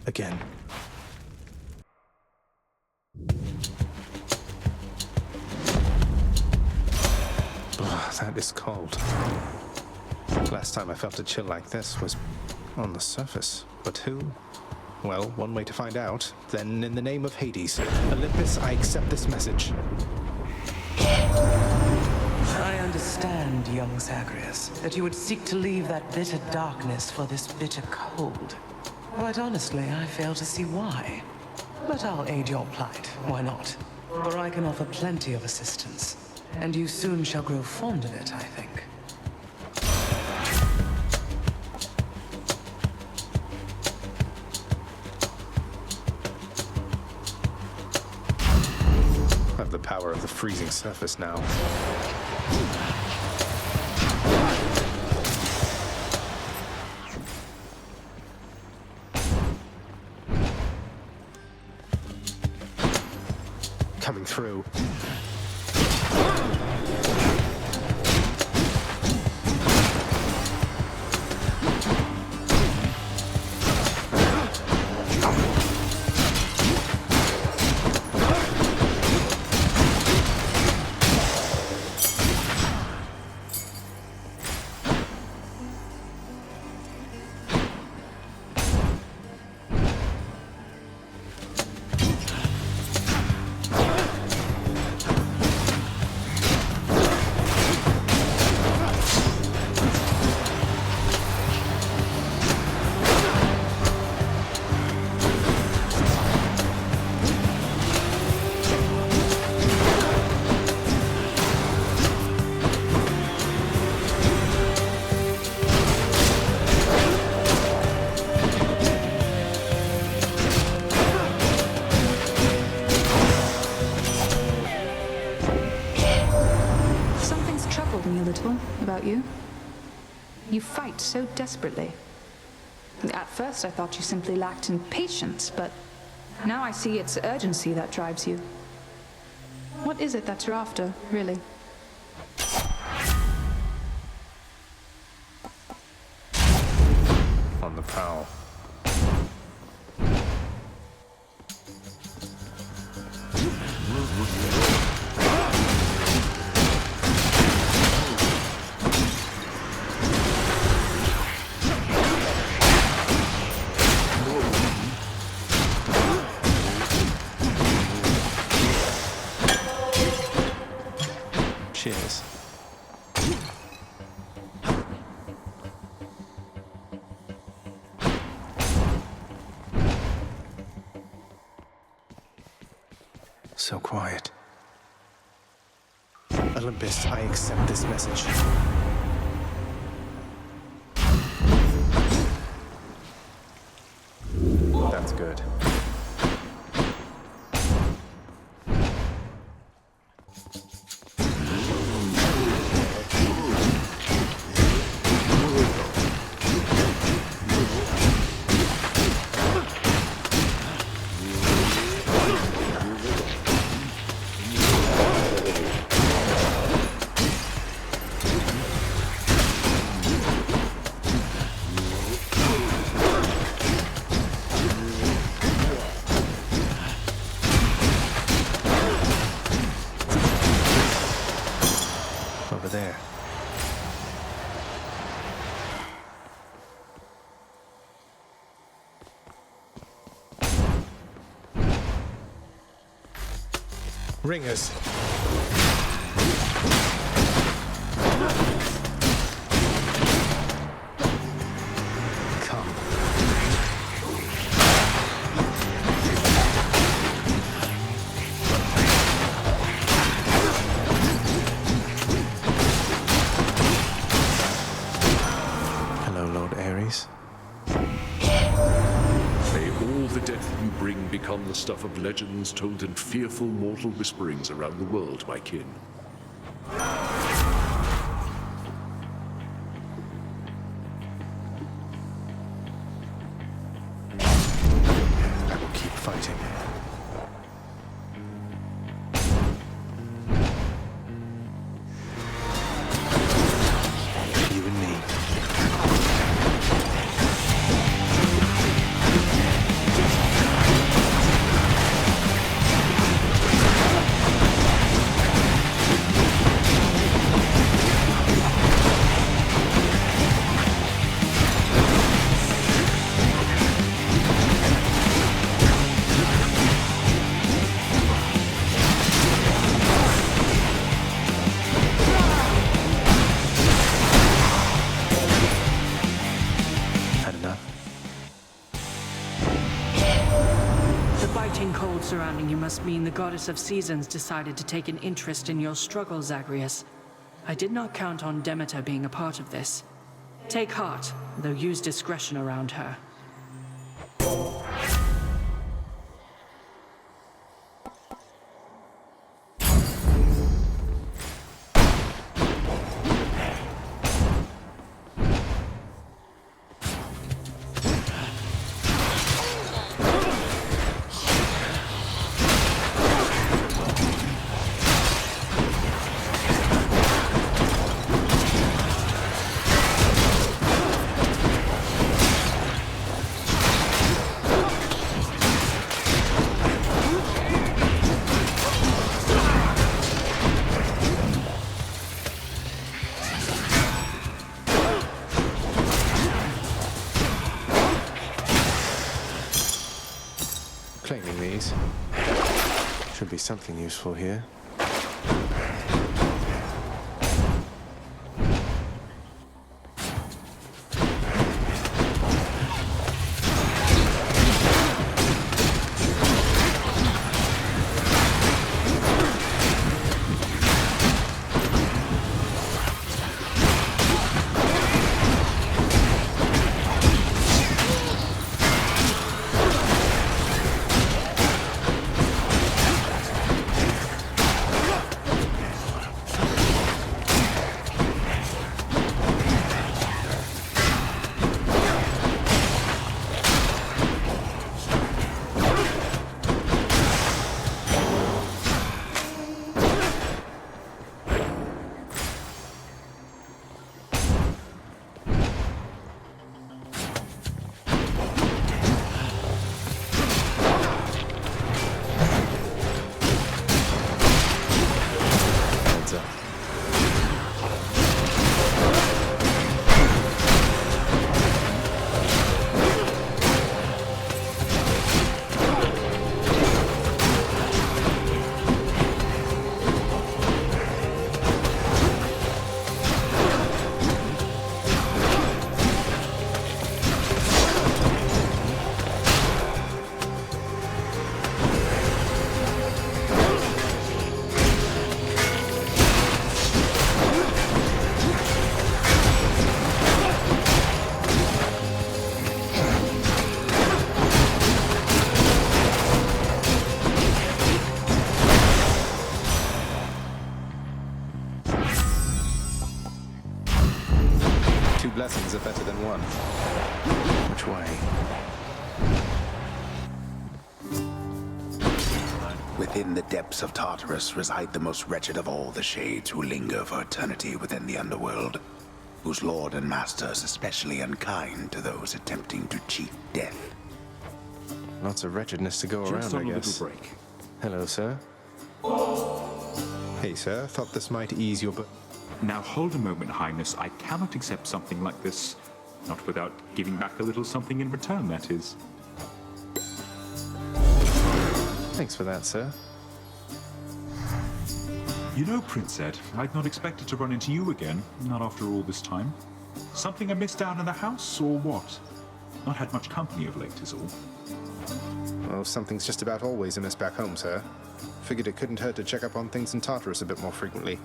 again. That is cold. Last time I felt a chill like this was on the surface. But who? Well, one way to find out. Then, in the name of Hades, Olympus, I accept this message. I understand, young Zagreus, that you would seek to leave that bitter darkness for this bitter cold. Quite honestly, I fail to see why. But I'll aid your plight. Why not? For I can offer plenty of assistance. And you soon shall grow fond of it, I think. I have the power of the freezing surface now. Coming through. About you. You fight so desperately. At first I thought you simply lacked in patience, but now I see it's urgency that drives you. What is it that you're after, really? On the prowl. Cheers. So quiet. Olympus, I accept this message. That's good. Over there. Ringers. Come. Hello, Lord Ares. May all the death you bring become the stuff of legends told in fearful mortal whisperings around the world, my kin. I will keep fighting. You and me. biting cold surrounding you must mean the goddess of seasons decided to take an interest in your struggle, Zagreus. I did not count on Demeter being a part of this. Take heart, though use discretion around her. Claiming these. Should be something useful here. Blessings are better than one. Which way? Within the depths of Tartarus reside the most wretched of all the shades who linger for eternity within the underworld, whose lord and master is especially unkind to those attempting to cheat death. Lots of wretchedness to go Just around, on I a guess. little break. Hello, sir. Hey, sir. Thought this might ease your... Now hold a moment, Highness. I cannot accept something like this. Not without giving back a little something in return, that is. Thanks for that, sir. You know, Prince Ed, I'd not expected to run into you again, not after all this time. Something amiss down in the house, or what? Not had much company of late, is all. Well, something's just about always amiss back home, sir. Figured it couldn't hurt to check up on things in Tartarus a bit more frequently.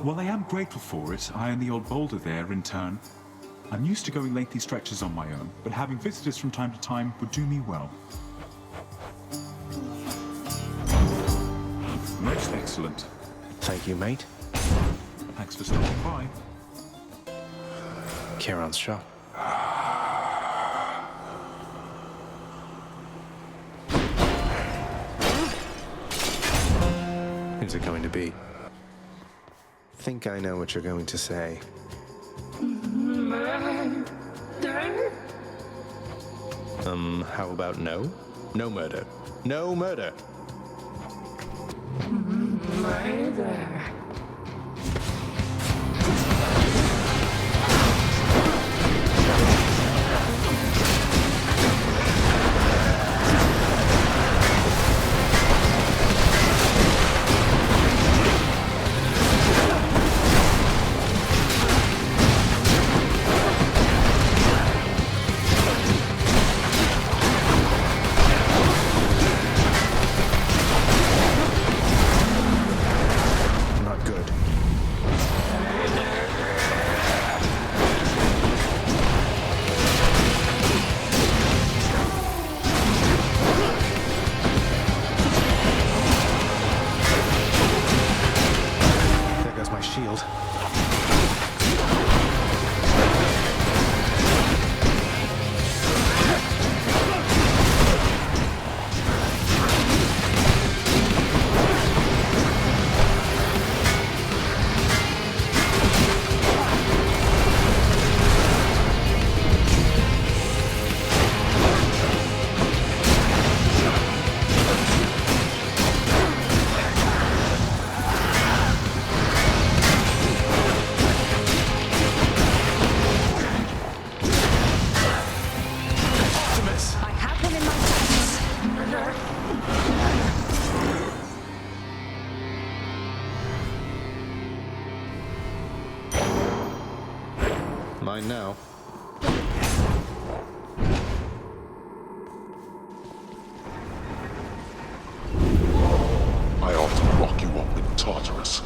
Well, I am grateful for it, I and the old boulder there, in turn. I'm used to going lengthy stretches on my own, but having visitors from time to time would do me well. Most excellent. Thank you, mate. Thanks for stopping by. Charon's shop. Who's it going to be? Think I know what you're going to say. How about no? No murder. No murder! this. I have them in my sights. Mine now. I ought to lock you up in Tartarus.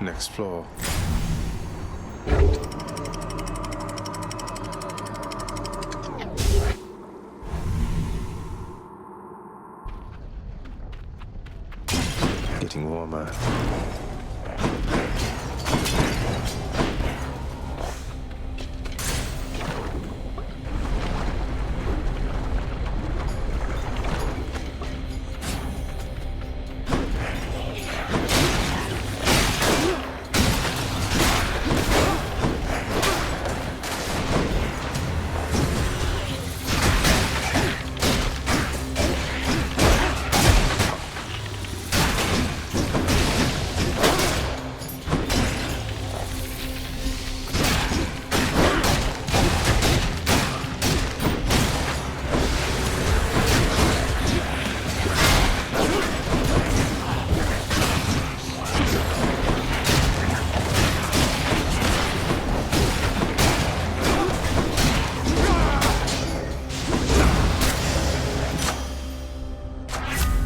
Next floor. Getting warmer.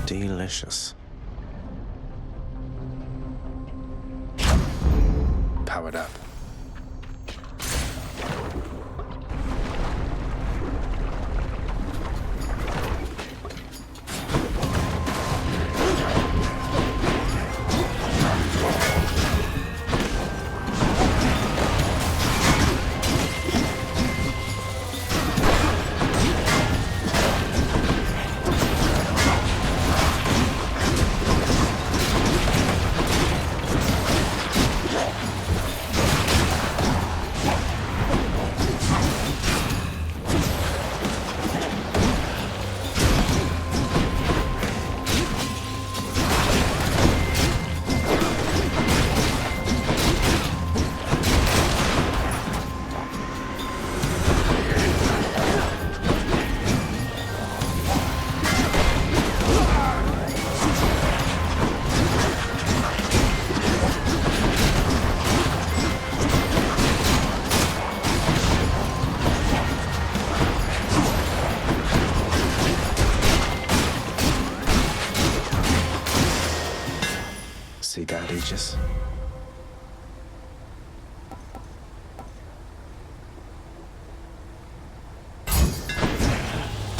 Delicious. Powered up. See that, Aegis?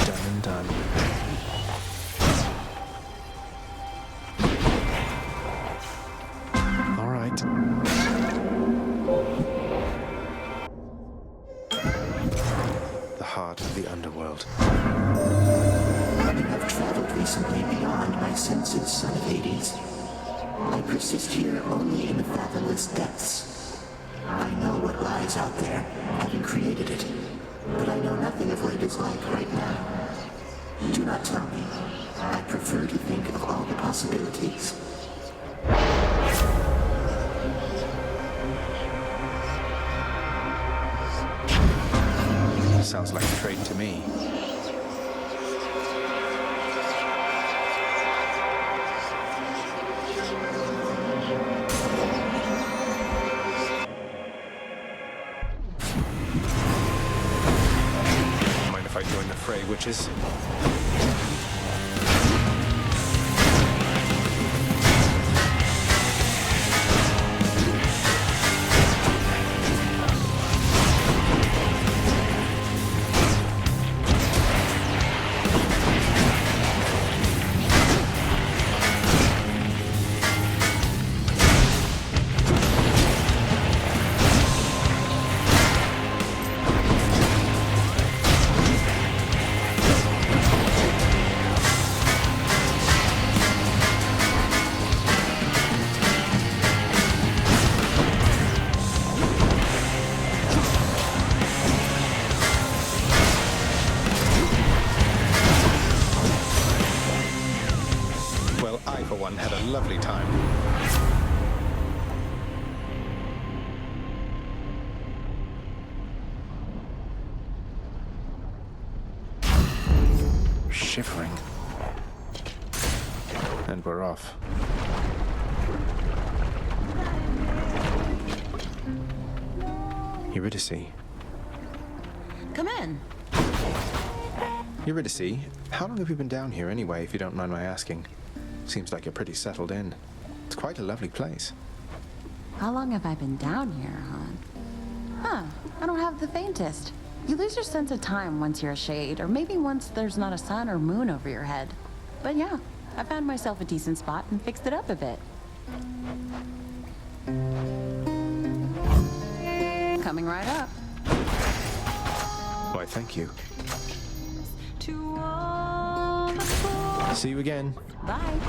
Done and done. All right. The heart of the underworld. I have traveled recently beyond my senses, son of Hades. I persist here only in the fathomless depths. I know what lies out there, having created it, but I know nothing of what it is like right now. Do not tell me. I prefer to think of all the possibilities. Sounds like a trade to me. Mind if I join the fray, witches? Well, I, for one, had a lovely time. shivering. And we're off. Eurydice. Come in. Eurydice, how long have you been down here anyway, if you don't mind my asking? Seems like you're pretty settled in. It's quite a lovely place. How long have I been down here, hon? Huh, I don't have the faintest. You lose your sense of time once you're a shade, or maybe once there's not a sun or moon over your head. But yeah, I found myself a decent spot and fixed it up a bit. Coming right up. Why, thank you. To all the fools. See you again. Bye.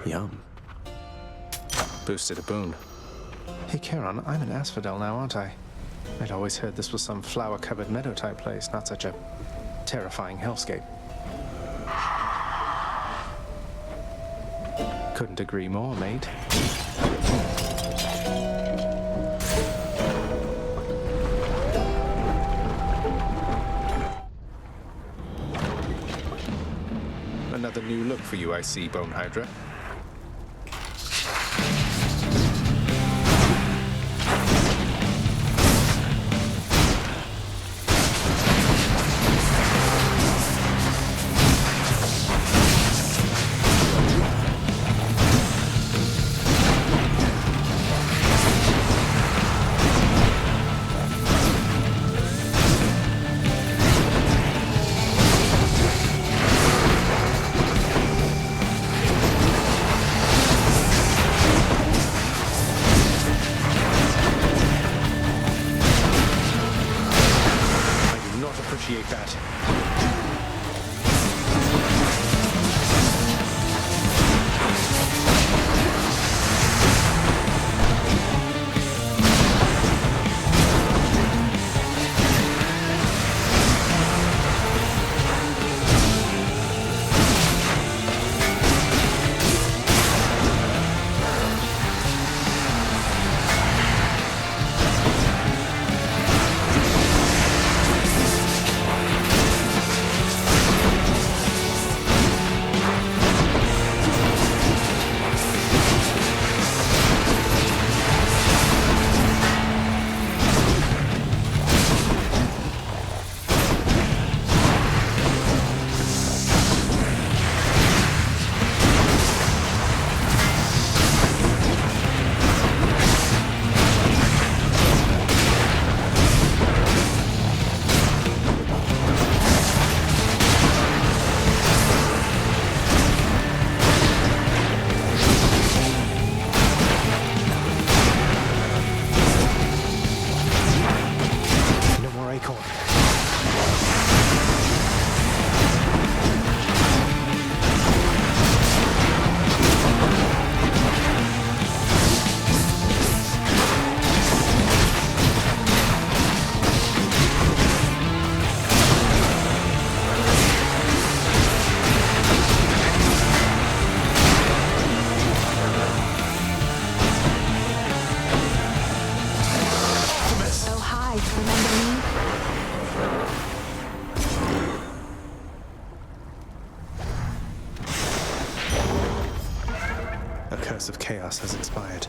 Yum. Boosted a boon. Hey, Charon, I'm in Asphodel now, aren't I? I'd always heard this was some flower-covered meadow-type place, not such a terrifying hellscape. Couldn't agree more, mate. Another new look for you, I see, Bone Hydra. curse of chaos has expired.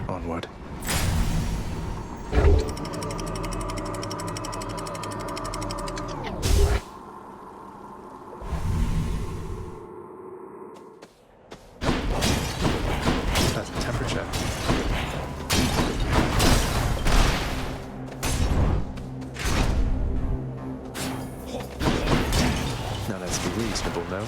Onward. Pleasant temperature. Now let's be reasonable, no?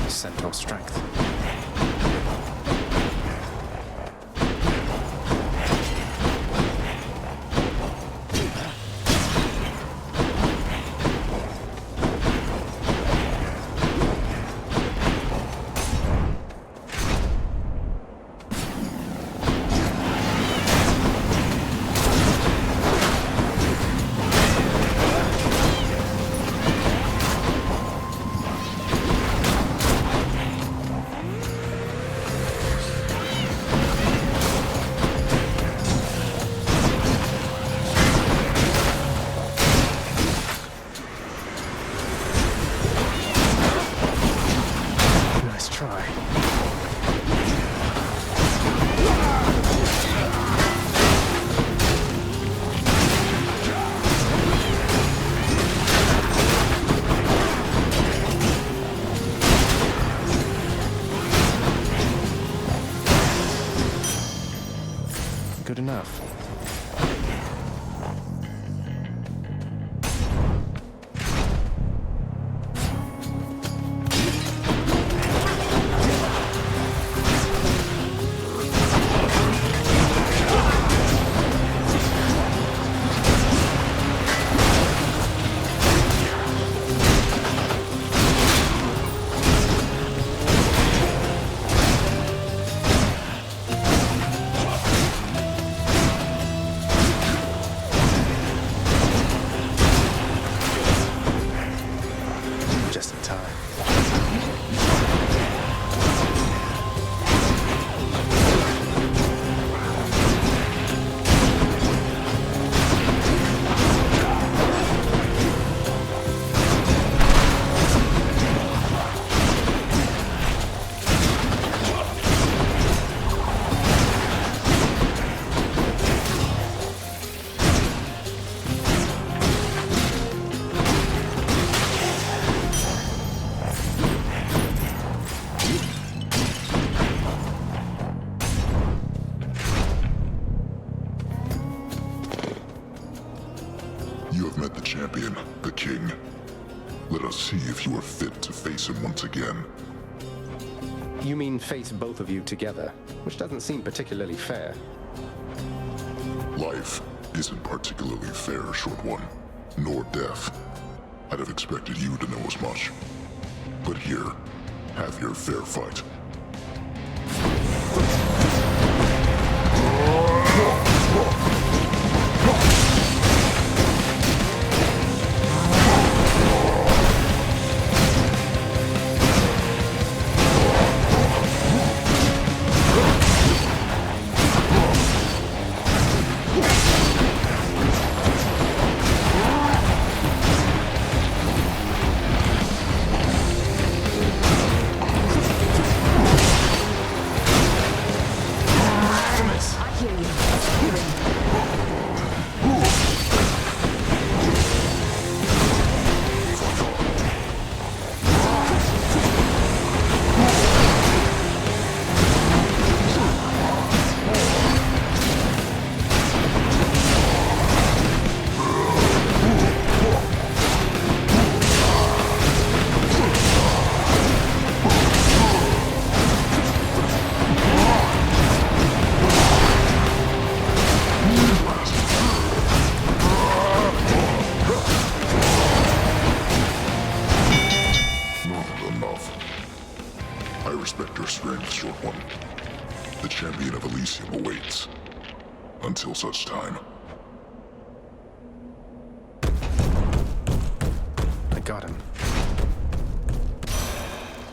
Centaur strength. Nice try. Good enough. Just in time. You have met the champion, the king. Let us see if you are fit to face him once again. You mean face both of you together, which doesn't seem particularly fair. Life isn't particularly fair, Short One, nor death. I'd have expected you to know as much. But here, have your fair fight. Until such time. I got him.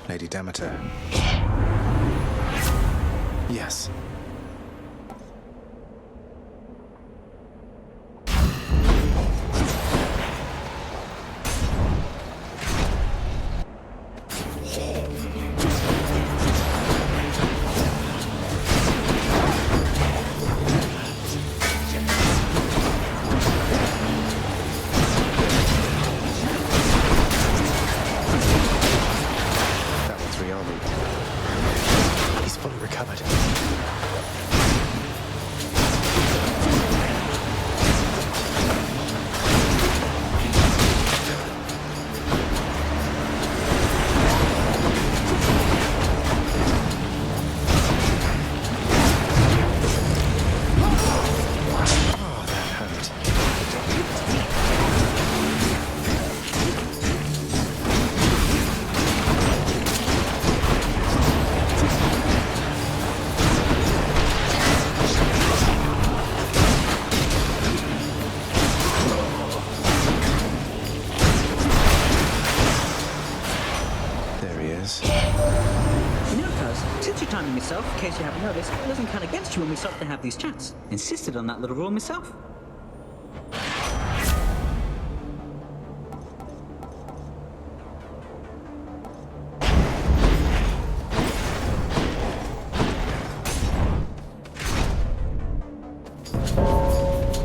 Lady Demeter. Yes. He's fully recovered. Oh, that hurt. There he is. You know, Kaz, since you're timing yourself, in case you haven't noticed, it doesn't count against you when we start to have these chats. Insisted on that little rule myself.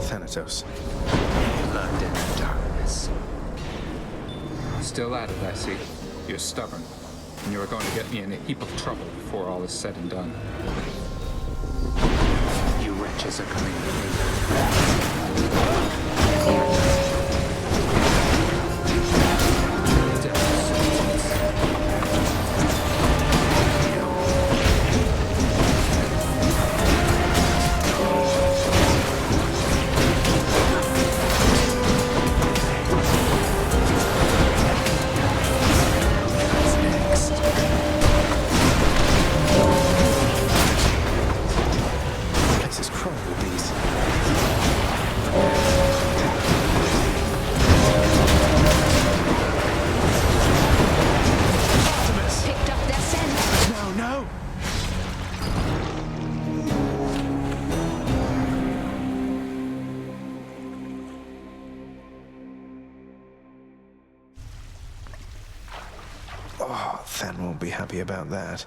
Thanatos. Blood and darkness. Still at it, I see. You're stubborn, and you are going to get me in a heap of trouble before all is said and done. You wretches are coming with me. This is crawling with these. Picked up their scent. No, no! Oh, Than won't be happy about that.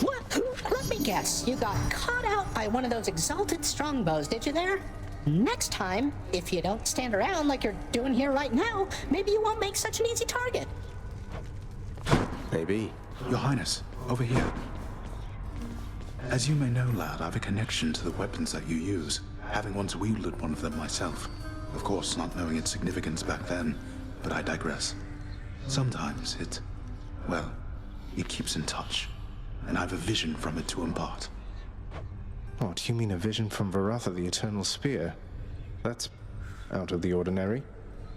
What? Let me guess. You got caught out by one of those exalted strongbows, did you there? Next time, if you don't stand around like you're doing here right now, maybe you won't make such an easy target. Maybe. Your Highness, over here. As you may know, lad, I have a connection to the weapons that you use, having once wielded one of them myself. Of course, not knowing its significance back then, but I digress. Sometimes it keeps in touch, and I have a vision from it to impart. Oh, do you mean a vision from Varatha, the Eternal Spear? That's out of the ordinary,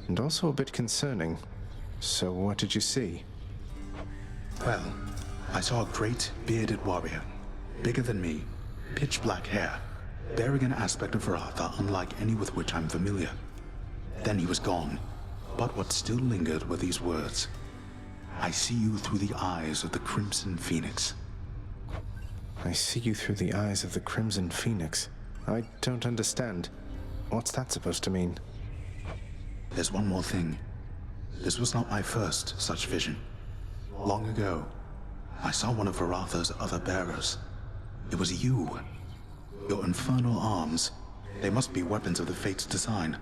and also a bit concerning. So what did you see? Well, I saw a great, bearded warrior, bigger than me, pitch black hair, bearing an aspect of Varatha unlike any with which I'm familiar. Then he was gone, but what still lingered were these words. I see you through the eyes of the Crimson Phoenix. I see you through the eyes of the Crimson Phoenix. I don't understand. What's that supposed to mean? There's one more thing. This was not my first such vision. Long ago, I saw one of Varatha's other bearers. It was you. Your infernal arms. They must be weapons of the Fates' design.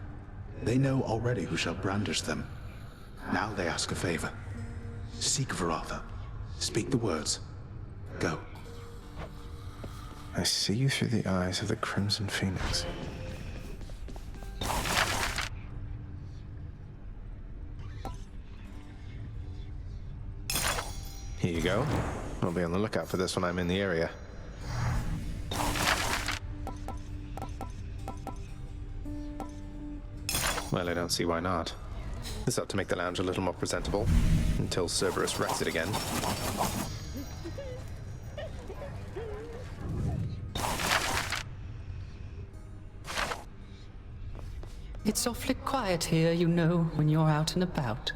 They know already who shall brandish them. Now they ask a favor. Seek Varatha. Speak the words. Go. I see you through the eyes of the Crimson Phoenix. Here you go. I'll be on the lookout for this when I'm in the area. Well, I don't see why not. This ought to make the lounge a little more presentable, until Cerberus wrecks it again. It's awfully quiet here, you know, when you're out and about.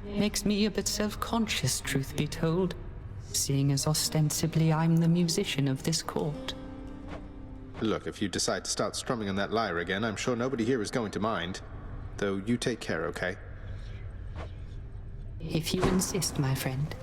Makes me a bit self-conscious, truth be told, seeing as ostensibly I'm the musician of this court. Look, if you decide to start strumming on that lyre again, I'm sure nobody here is going to mind. Though you take care, okay? If you insist, my friend.